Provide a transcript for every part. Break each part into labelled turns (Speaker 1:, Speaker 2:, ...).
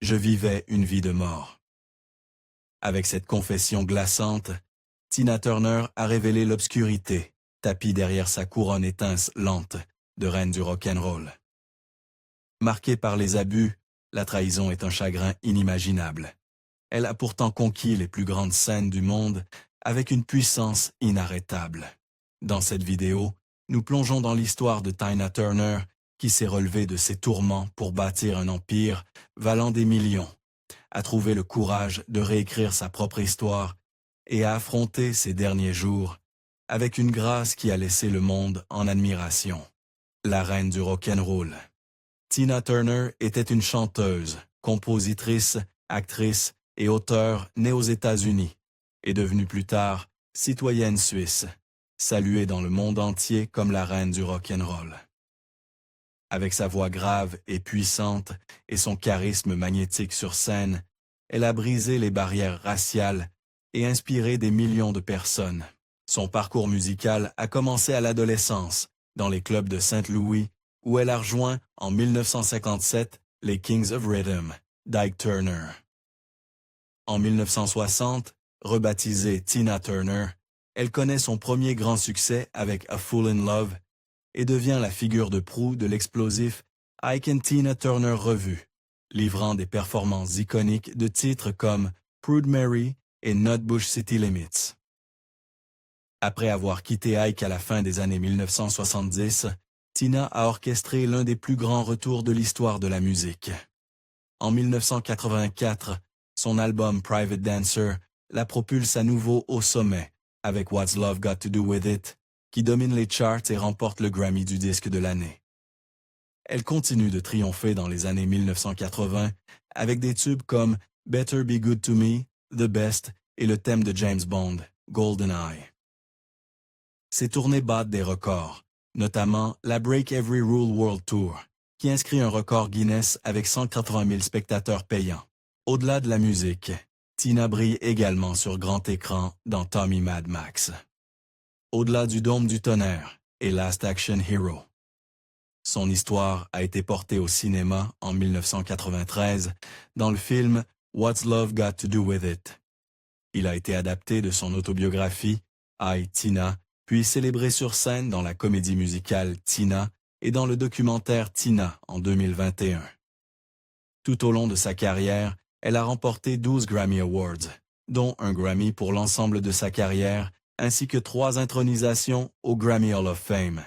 Speaker 1: Je vivais une vie de mort. Avec cette confession glaçante, Tina Turner a révélé l'obscurité, tapie derrière sa couronne étincelante de reine du rock'n'roll. Marquée par les abus, la trahison est un chagrin inimaginable. Elle a pourtant conquis les plus grandes scènes du monde avec une puissance inarrêtable. Dans cette vidéo, nous plongeons dans l'histoire de Tina Turner qui s'est relevée de ses tourments pour bâtir un empire valant des millions, a trouvé le courage de réécrire sa propre histoire et a affronté ses derniers jours avec une grâce qui a laissé le monde en admiration. La reine du rock'n'roll. Tina Turner était une chanteuse, compositrice, actrice et auteure née aux États-Unis et devenue plus tard citoyenne suisse, saluée dans le monde entier comme la reine du rock'n'roll. Avec sa voix grave et puissante et son charisme magnétique sur scène, elle a brisé les barrières raciales et inspiré des millions de personnes. Son parcours musical a commencé à l'adolescence, dans les clubs de Saint-Louis, où elle a rejoint en 1957 les Kings of Rhythm, d'Ike Turner. En 1960, rebaptisée Tina Turner, elle connaît son premier grand succès avec A Fool in Love et devient la figure de proue de l'explosif Ike and Tina Turner Revue, livrant des performances iconiques de titres comme Prude Mary et Nutbush City Limits. Après avoir quitté Ike à la fin des années 1970, Tina a orchestré l'un des plus grands retours de l'histoire de la musique. En 1984, son album Private Dancer la propulse à nouveau au sommet avec What's Love Got to Do With It, qui domine les charts et remporte le Grammy du disque de l'année. Elle continue de triompher dans les années 1980 avec des tubes comme Better Be Good to Me, The Best et le thème de James Bond, GoldenEye. Ses tournées battent des records, notamment la Break Every Rule World Tour, qui inscrit un record Guinness avec 180 000 spectateurs payants. Au-delà de la musique, Tina brille également sur grand écran dans Tommy Mad Max. Au-delà du dôme du tonnerre et Last Action Hero. Son histoire a été portée au cinéma en 1993 dans le film What's Love Got to Do With It. Il a été adapté de son autobiographie I, Tina, puis célébré sur scène dans la comédie musicale Tina et dans le documentaire Tina en 2021. Tout au long de sa carrière, elle a remporté 12 Grammy Awards, dont un Grammy pour l'ensemble de sa carrière, ainsi que 3 intronisations au Grammy Hall of Fame.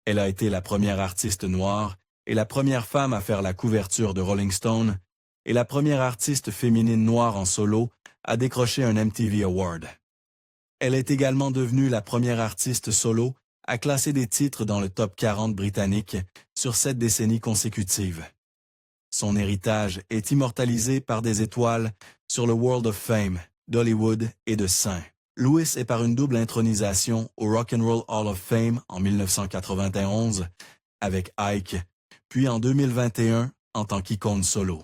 Speaker 1: Elle a été la première artiste noire et la première femme à faire la couverture de Rolling Stone et la première artiste féminine noire en solo à décrocher un MTV Award. Elle est également devenue la première artiste solo à classer des titres dans le top 40 britannique sur 7 décennies consécutives. Son héritage est immortalisé par des étoiles sur le World of Fame, d'Hollywood et de St. Louis et par une double intronisation au Rock and Roll Hall of Fame en 1991 avec Ike, puis en 2021 en tant qu'icône solo.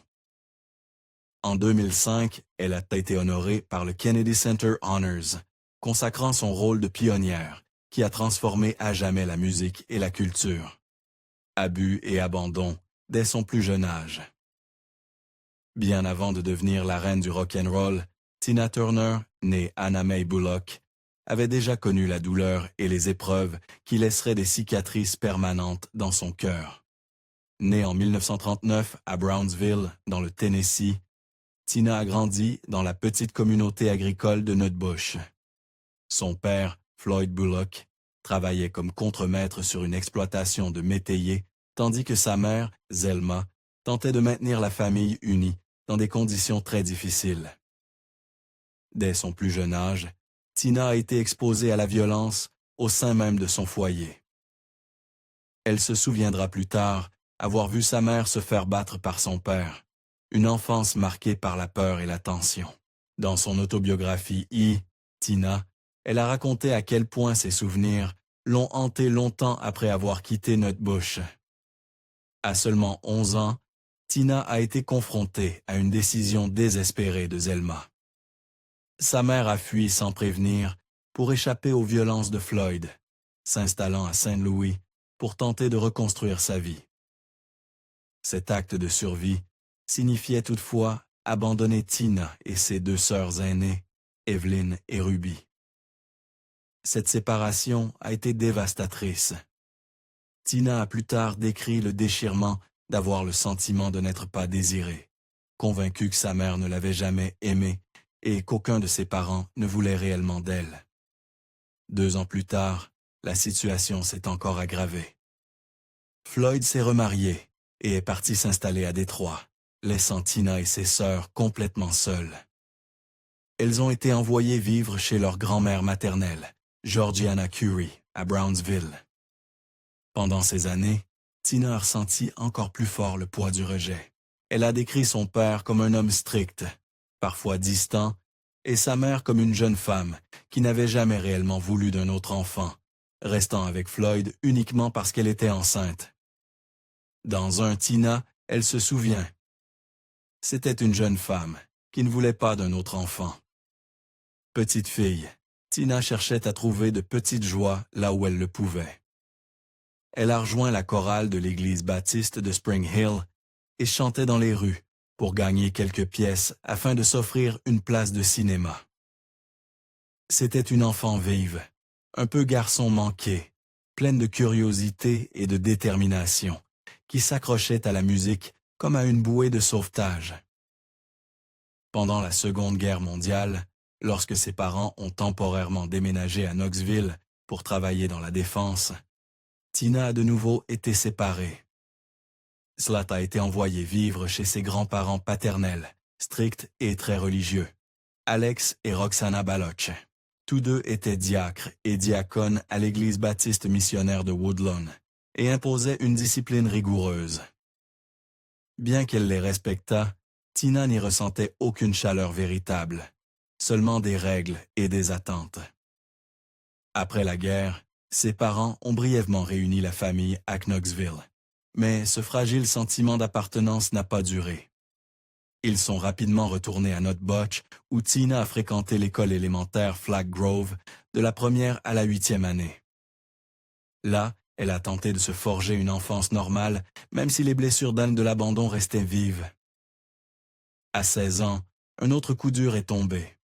Speaker 1: En 2005, elle a été honorée par le Kennedy Center Honors, consacrant son rôle de pionnière, qui a transformé à jamais la musique et la culture. Abus et abandon dès son plus jeune âge. Bien avant de devenir la reine du rock'n'roll, Tina Turner, née Anna Mae Bullock, avait déjà connu la douleur et les épreuves qui laisseraient des cicatrices permanentes dans son cœur. Née en 1939 à Brownsville, dans le Tennessee, Tina a grandi dans la petite communauté agricole de Nutbush. Son père, Floyd Bullock, travaillait comme contremaître sur une exploitation de métayers, tandis que sa mère, Zelma, tentait de maintenir la famille unie dans des conditions très difficiles. Dès son plus jeune âge, Tina a été exposée à la violence au sein même de son foyer. Elle se souviendra plus tard avoir vu sa mère se faire battre par son père, une enfance marquée par la peur et la tension. Dans son autobiographie Tina, elle a raconté à quel point ses souvenirs l'ont hantée longtemps après avoir quitté Nutbush. À seulement 11 ans, Tina a été confrontée à une décision désespérée de Zelma. Sa mère a fui sans prévenir pour échapper aux violences de Floyd, s'installant à Saint-Louis pour tenter de reconstruire sa vie. Cet acte de survie signifiait toutefois abandonner Tina et ses deux sœurs aînées, Evelyn et Ruby. Cette séparation a été dévastatrice. Tina a plus tard décrit le déchirement d'avoir le sentiment de n'être pas désirée, convaincue que sa mère ne l'avait jamais aimée et qu'aucun de ses parents ne voulait réellement d'elle. 2 ans plus tard, la situation s'est encore aggravée. Floyd s'est remarié et est parti s'installer à Détroit, laissant Tina et ses sœurs complètement seules. Elles ont été envoyées vivre chez leur grand-mère maternelle, Georgiana Curry, à Brownsville. Pendant ces années, Tina a ressenti encore plus fort le poids du rejet. Elle a décrit son père comme un homme strict, parfois distant, et sa mère comme une jeune femme qui n'avait jamais réellement voulu d'un autre enfant, restant avec Floyd uniquement parce qu'elle était enceinte. Dans un Tina, elle se souvient. C'était une jeune femme qui ne voulait pas d'un autre enfant. Petite fille, Tina cherchait à trouver de petites joies là où elle le pouvait. Elle a rejoint la chorale de l'église baptiste de Spring Hill et chantait dans les rues pour gagner quelques pièces afin de s'offrir une place de cinéma. C'était une enfant vive, un peu garçon manqué, pleine de curiosité et de détermination, qui s'accrochait à la musique comme à une bouée de sauvetage. Pendant la Seconde Guerre mondiale, lorsque ses parents ont temporairement déménagé à Knoxville pour travailler dans la défense, Tina a de nouveau été séparée. Slat a été envoyée vivre chez ses grands-parents paternels, stricts et très religieux, Alex et Roxana Baloch. Tous deux étaient diacres et diacones à l'église baptiste missionnaire de Woodlawn et imposaient une discipline rigoureuse. Bien qu'elle les respectât, Tina n'y ressentait aucune chaleur véritable, seulement des règles et des attentes. Après la guerre, ses parents ont brièvement réuni la famille à Knoxville, mais ce fragile sentiment d'appartenance n'a pas duré. Ils sont rapidement retournés à Notbotch, où Tina a fréquenté l'école élémentaire Flag Grove de la 1e à la 8e année. Là, elle a tenté de se forger une enfance normale, même si les blessures d'âne de l'abandon restaient vives. À 16 ans, un autre coup dur est tombé.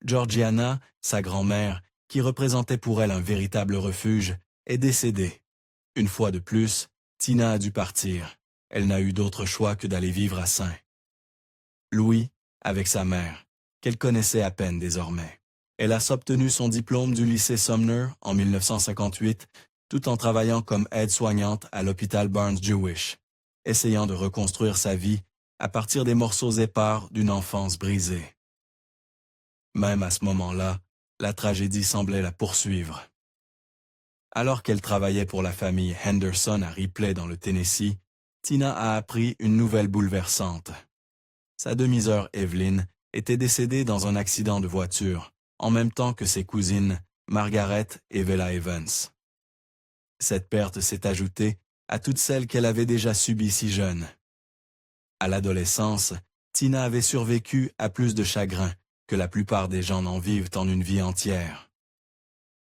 Speaker 1: Georgiana, sa grand-mère, qui représentait pour elle un véritable refuge, est décédée. Une fois de plus, Tina a dû partir. Elle n'a eu d'autre choix que d'aller vivre à St. Louis, avec sa mère, qu'elle connaissait à peine désormais. Elle a obtenu son diplôme du lycée Sumner en 1958, tout en travaillant comme aide-soignante à l'hôpital Barnes-Jewish, essayant de reconstruire sa vie à partir des morceaux épars d'une enfance brisée. Même à ce moment-là, la tragédie semblait la poursuivre. Alors qu'elle travaillait pour la famille Henderson à Ripley dans le Tennessee, Tina a appris une nouvelle bouleversante. Sa demi-sœur Evelyn était décédée dans un accident de voiture, en même temps que ses cousines Margaret et Vela Evans. Cette perte s'est ajoutée à toutes celles qu'elle avait déjà subies si jeune. À l'adolescence, Tina avait survécu à plus de chagrin que la plupart des gens n'en vivent en une vie entière.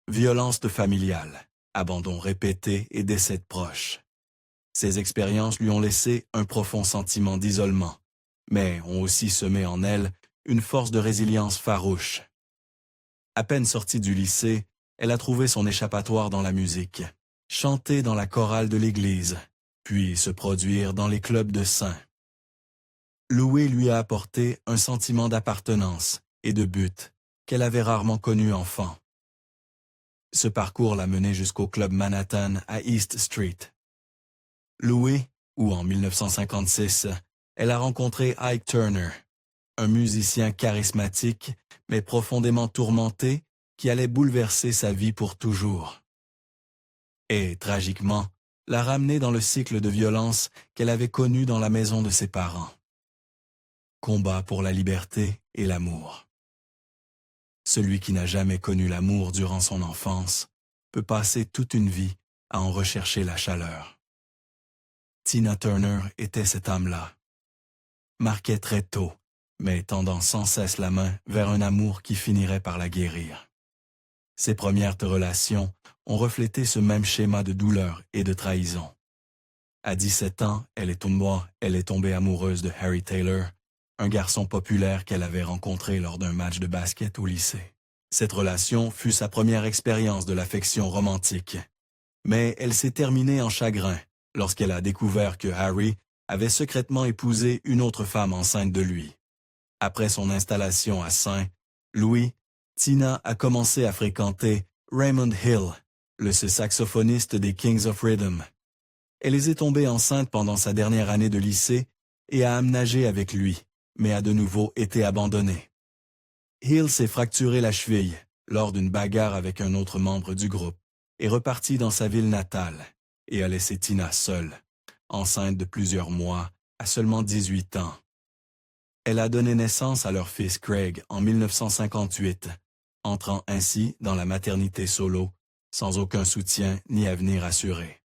Speaker 1: Violence familiale, abandon répété et décès de proches. Ces expériences lui ont laissé un profond sentiment d'isolement, mais ont aussi semé en elle une force de résilience farouche. À peine sortie du lycée, elle a trouvé son échappatoire dans la musique, chanter dans la chorale de l'église, puis se produire dans les clubs de saints. Louis lui a apporté un sentiment d'appartenance et de but qu'elle avait rarement connu enfant. Ce parcours l'a menée jusqu'au club Manhattan à East Street. Louis, où en 1956, elle a rencontré Ike Turner, un musicien charismatique mais profondément tourmenté qui allait bouleverser sa vie pour toujours. Et, tragiquement, l'a ramenée dans le cycle de violence qu'elle avait connu dans la maison de ses parents. Combat pour la liberté et l'amour. Celui qui n'a jamais connu l'amour durant son enfance peut passer toute une vie à en rechercher la chaleur. Tina Turner était cette âme-là. Marquait très tôt, mais tendant sans cesse la main vers un amour qui finirait par la guérir. Ses premières relations ont reflété ce même schéma de douleur et de trahison. À 17 ans, elle est tombée amoureuse de Harry Taylor, un garçon populaire qu'elle avait rencontré lors d'un match de basket au lycée. Cette relation fut sa première expérience de l'affection romantique. Mais elle s'est terminée en chagrin lorsqu'elle a découvert que Harry avait secrètement épousé une autre femme enceinte de lui. Après son installation à St. Louis, Tina a commencé à fréquenter Raymond Hill, le saxophoniste des Kings of Rhythm. Elle est tombée enceinte pendant sa dernière année de lycée et a aménagé avec lui, mais a de nouveau été abandonnée. Hill s'est fracturé la cheville lors d'une bagarre avec un autre membre du groupe, est reparti dans sa ville natale et a laissé Tina seule, enceinte de plusieurs mois, à seulement 18 ans. Elle a donné naissance à leur fils Craig en 1958, entrant ainsi dans la maternité solo, sans aucun soutien ni avenir assuré.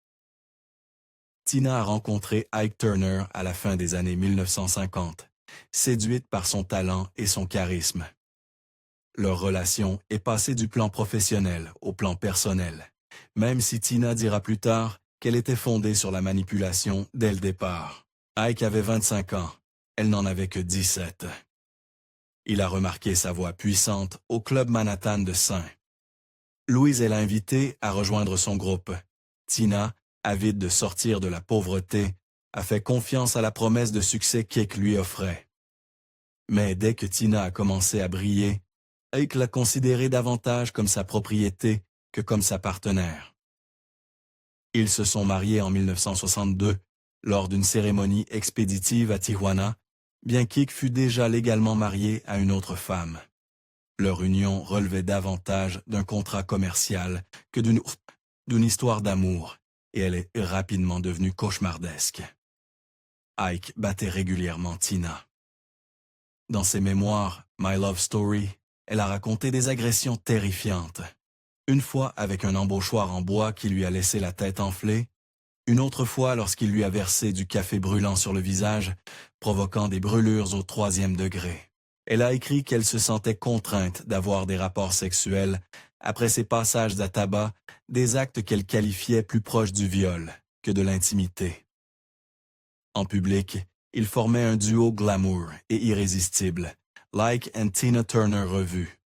Speaker 1: Tina a rencontré Ike Turner à la fin des années 1950, séduite par son talent et son charisme. Leur relation est passée du plan professionnel au plan personnel, même si Tina dira plus tard qu'elle était fondée sur la manipulation dès le départ. Ike avait 25 ans, elle n'en avait que 17. Il a remarqué sa voix puissante au club Manhattan de St. Louis l'a invité à rejoindre son groupe. Tina, avide de sortir de la pauvreté, a fait confiance à la promesse de succès qu'Ike lui offrait. Mais dès que Tina a commencé à briller, Ike l'a considérée davantage comme sa propriété que comme sa partenaire. Ils se sont mariés en 1962 lors d'une cérémonie expéditive à Tijuana, bien qu'Ike fût déjà légalement marié à une autre femme. Leur union relevait davantage d'un contrat commercial que d'une histoire d'amour, et elle est rapidement devenue cauchemardesque. Ike battait régulièrement Tina. Dans ses mémoires, My Love Story, elle a raconté des agressions terrifiantes. Une fois avec un embauchoir en bois qui lui a laissé la tête enflée, une autre fois lorsqu'il lui a versé du café brûlant sur le visage, provoquant des brûlures au 3e degré. Elle a écrit qu'elle se sentait contrainte d'avoir des rapports sexuels après ses passages à tabac, des actes qu'elle qualifiait plus proches du viol que de l'intimité. En public, ils formaient un duo glamour et irrésistible, Ike and Tina Turner revue.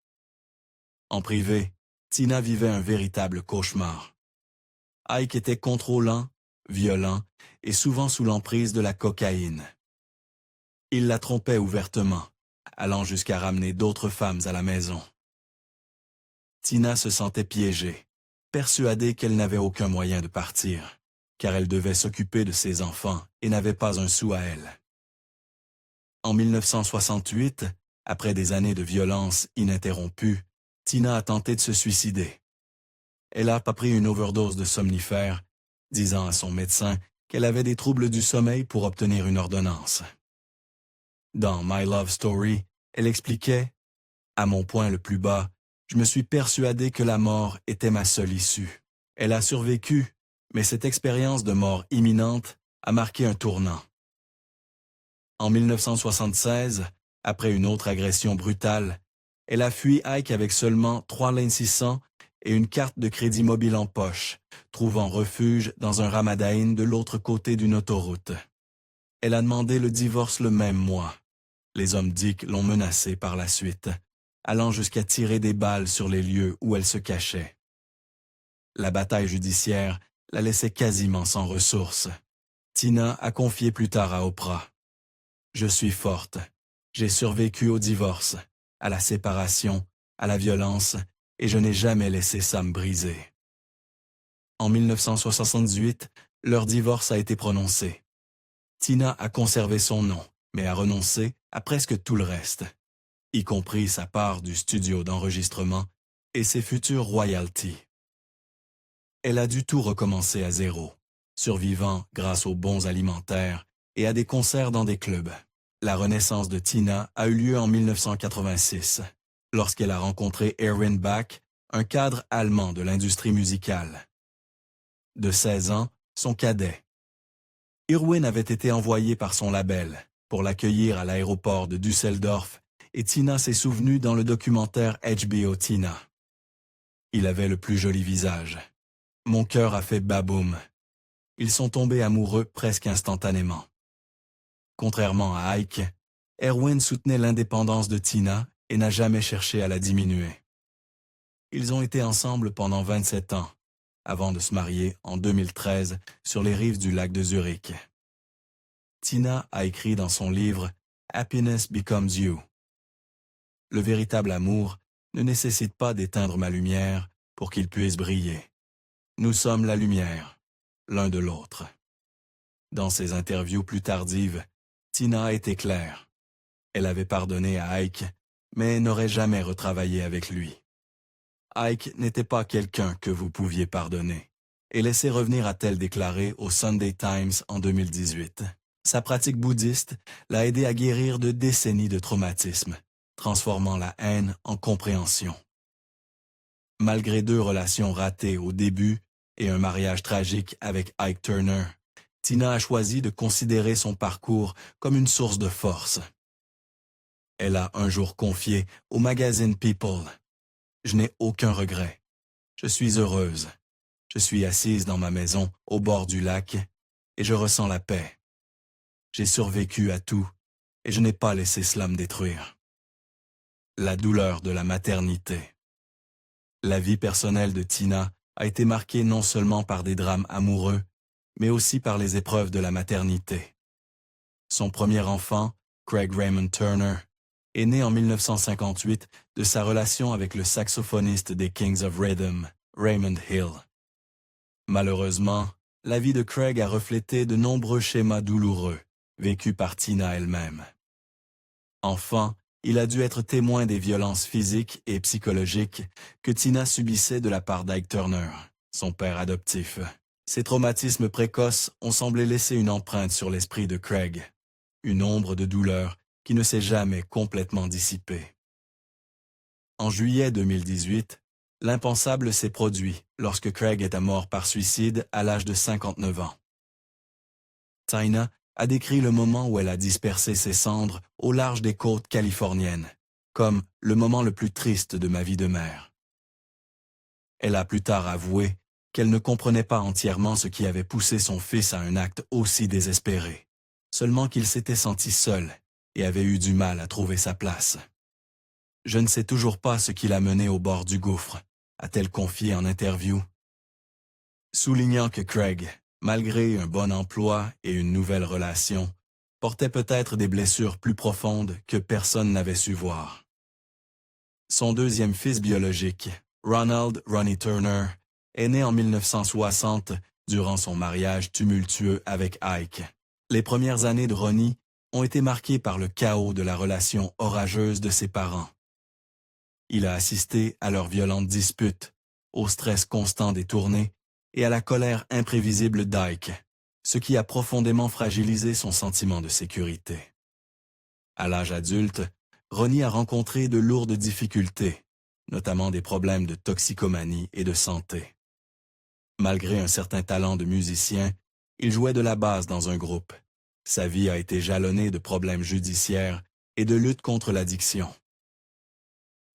Speaker 1: En privé, Tina vivait un véritable cauchemar. Ike était contrôlant, violent et souvent sous l'emprise de la cocaïne. Il la trompait ouvertement, allant jusqu'à ramener d'autres femmes à la maison. Tina se sentait piégée, persuadée qu'elle n'avait aucun moyen de partir, car elle devait s'occuper de ses enfants et n'avait pas un sou à elle. En 1968, après des années de violence ininterrompue, Tina a tenté de se suicider. Elle a pris une overdose de somnifères, disant à son médecin qu'elle avait des troubles du sommeil pour obtenir une ordonnance. Dans My Love Story, elle expliquait « À mon point le plus bas, je me suis persuadée que la mort était ma seule issue. Elle a survécu, mais cette expérience de mort imminente a marqué un tournant. » En 1976, après une autre agression brutale, elle a fui Ike avec seulement 3 Lane 600 et une carte de crédit mobile en poche, trouvant refuge dans un Ramadain de l'autre côté d'une autoroute. Elle a demandé le divorce le même mois. Les hommes dits l'ont menacée par la suite, allant jusqu'à tirer des balles sur les lieux où elle se cachait. La bataille judiciaire la laissait quasiment sans ressources. Tina a confié plus tard à Oprah. « Je suis forte. J'ai survécu au divorce, à la séparation, à la violence, et je n'ai jamais laissé ça me briser. » En 1978, leur divorce a été prononcé. Tina a conservé son nom, mais a renoncé à presque tout le reste, y compris sa part du studio d'enregistrement et ses futures royalties. Elle a dû tout recommencer à zéro, survivant grâce aux bons alimentaires et à des concerts dans des clubs. La renaissance de Tina a eu lieu en 1986, lorsqu'elle a rencontré Erwin Bach, un cadre allemand de l'industrie musicale. De 16 ans, son cadet. Erwin avait été envoyé par son label pour l'accueillir à l'aéroport de Düsseldorf et Tina s'est souvenue dans le documentaire HBO Tina. Il avait le plus joli visage. Mon cœur a fait baboum. Ils sont tombés amoureux presque instantanément. Contrairement à Ike, Erwin soutenait l'indépendance de Tina et n'a jamais cherché à la diminuer. Ils ont été ensemble pendant 27 ans, avant de se marier en 2013 sur les rives du lac de Zurich. Tina a écrit dans son livre « Happiness Becomes You ». Le véritable amour ne nécessite pas d'éteindre ma lumière pour qu'il puisse briller. Nous sommes la lumière, l'un de l'autre. Dans ses interviews plus tardives, Tina a été claire. Elle avait pardonné à Ike, mais n'aurait jamais retravaillé avec lui. Ike n'était pas quelqu'un que vous pouviez pardonner, et laisser revenir a-t-elle déclaré au Sunday Times en 2018. Sa pratique bouddhiste l'a aidé à guérir de décennies de traumatisme, transformant la haine en compréhension. Malgré 2 relations ratées au début et un mariage tragique avec Ike Turner, Tina a choisi de considérer son parcours comme une source de force. Elle a un jour confié au magazine People « Je n'ai aucun regret. Je suis heureuse. Je suis assise dans ma maison au bord du lac et je ressens la paix. J'ai survécu à tout et je n'ai pas laissé cela me détruire. » La douleur de la maternité. La vie personnelle de Tina a été marquée non seulement par des drames amoureux, mais aussi par les épreuves de la maternité. Son premier enfant, Craig Raymond Turner, est né en 1958 de sa relation avec le saxophoniste des Kings of Rhythm, Raymond Hill. Malheureusement, la vie de Craig a reflété de nombreux schémas douloureux, vécus par Tina elle-même. Enfant, il a dû être témoin des violences physiques et psychologiques que Tina subissait de la part d'Ike Turner, son père adoptif. Ces traumatismes précoces ont semblé laisser une empreinte sur l'esprit de Craig, une ombre de douleur qui ne s'est jamais complètement dissipée. En juillet 2018, l'impensable s'est produit lorsque Craig est mort par suicide à l'âge de 59 ans. Tina a décrit le moment où elle a dispersé ses cendres au large des côtes californiennes, comme le moment le plus triste de ma vie de mère. Elle a plus tard avoué qu'elle ne comprenait pas entièrement ce qui avait poussé son fils à un acte aussi désespéré, seulement qu'il s'était senti seul et avait eu du mal à trouver sa place. « Je ne sais toujours pas ce qui l'a mené au bord du gouffre », a-t-elle confié en interview. Soulignant que Craig, malgré un bon emploi et une nouvelle relation, portait peut-être des blessures plus profondes que personne n'avait su voir. Son deuxième fils biologique, Ronald Ronnie Turner, est né en 1960 durant son mariage tumultueux avec Ike. Les premières années de Ronnie ont été marquées par le chaos de la relation orageuse de ses parents. Il a assisté à leurs violentes disputes, au stress constant des tournées et à la colère imprévisible d'Ike, ce qui a profondément fragilisé son sentiment de sécurité. À l'âge adulte, Ronnie a rencontré de lourdes difficultés, notamment des problèmes de toxicomanie et de santé. Malgré un certain talent de musicien, il jouait de la basse dans un groupe. Sa vie a été jalonnée de problèmes judiciaires et de lutte contre l'addiction.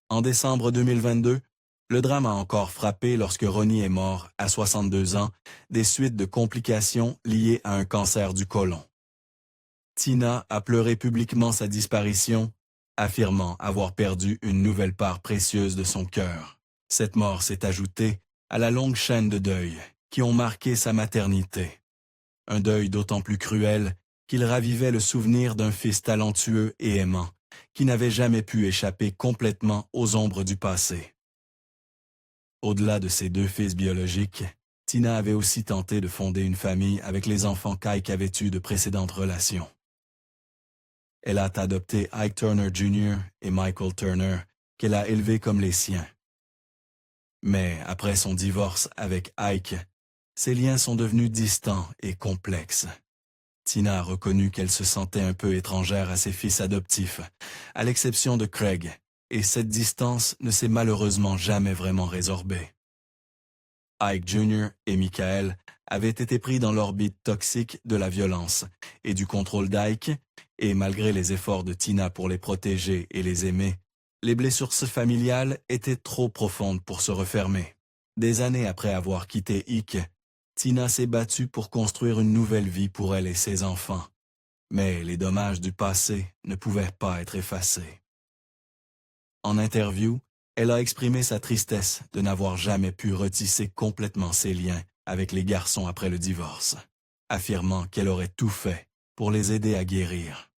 Speaker 1: En décembre 2022, le drame a encore frappé lorsque Ronnie est mort, à 62 ans, des suites de complications liées à un cancer du côlon. Tina a pleuré publiquement sa disparition, affirmant avoir perdu une nouvelle part précieuse de son cœur. Cette mort s'est ajoutée à la longue chaîne de deuils qui ont marqué sa maternité. Un deuil d'autant plus cruel qu'il ravivait le souvenir d'un fils talentueux et aimant, qui n'avait jamais pu échapper complètement aux ombres du passé. Au-delà de ses 2 fils biologiques, Tina avait aussi tenté de fonder une famille avec les enfants qu'Ike avait eus de précédentes relations. Elle a adopté Ike Turner Jr. et Michael Turner, qu'elle a élevés comme les siens. Mais après son divorce avec Ike, ses liens sont devenus distants et complexes. Tina a reconnu qu'elle se sentait un peu étrangère à ses fils adoptifs, à l'exception de Craig, et cette distance ne s'est malheureusement jamais vraiment résorbée. Ike Jr. et Michael avaient été pris dans l'orbite toxique de la violence et du contrôle d'Ike, et malgré les efforts de Tina pour les protéger et les aimer, les blessures familiales étaient trop profondes pour se refermer. Des années après avoir quitté Ike, Tina s'est battue pour construire une nouvelle vie pour elle et ses enfants. Mais les dommages du passé ne pouvaient pas être effacés. En interview, elle a exprimé sa tristesse de n'avoir jamais pu retisser complètement ses liens avec les garçons après le divorce, affirmant qu'elle aurait tout fait pour les aider à guérir.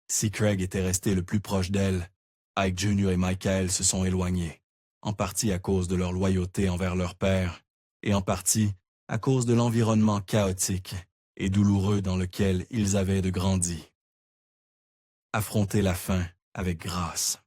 Speaker 1: Si Craig était resté le plus proche d'elle, Ike Jr. et Michael se sont éloignés, en partie à cause de leur loyauté envers leur père, et en partie à cause de l'environnement chaotique et douloureux dans lequel ils avaient grandi. Affronter la fin avec grâce.